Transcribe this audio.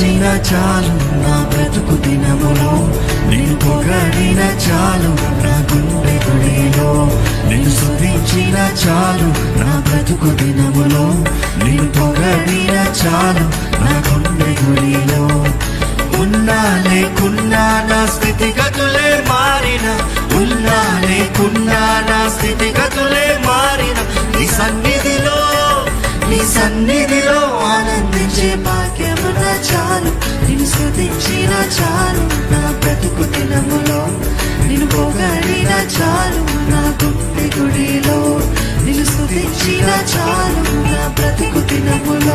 స్తుతించిన చాలు నా బ్రతుకు దినములో, నిన్ను పొగడిన చాలు నా గుండె గుడిలో. నిన్ను స్తుతించిన చాలు నా బ్రతుకు దినములో, నిన్ను పొగడిన చాలు నా గుండె గుడిలో. ఉన్నా లేకున్నా నా స్థితిగతులే మారిన, ఉన్నా లేకున్నా నా స్థితిగతులే మారిన, నీ సన్నిధిలో ఆనందించే భాగ్యము నా చాలు. నిన్ను స్తుతించిన చాలు నా బ్రతుకు దినములో, నిన్ను పొగడిన చాలు నా గుండె గుడిలో. నిన్ను స్తుతించిన చాలు నా బ్రతుకు దినములో,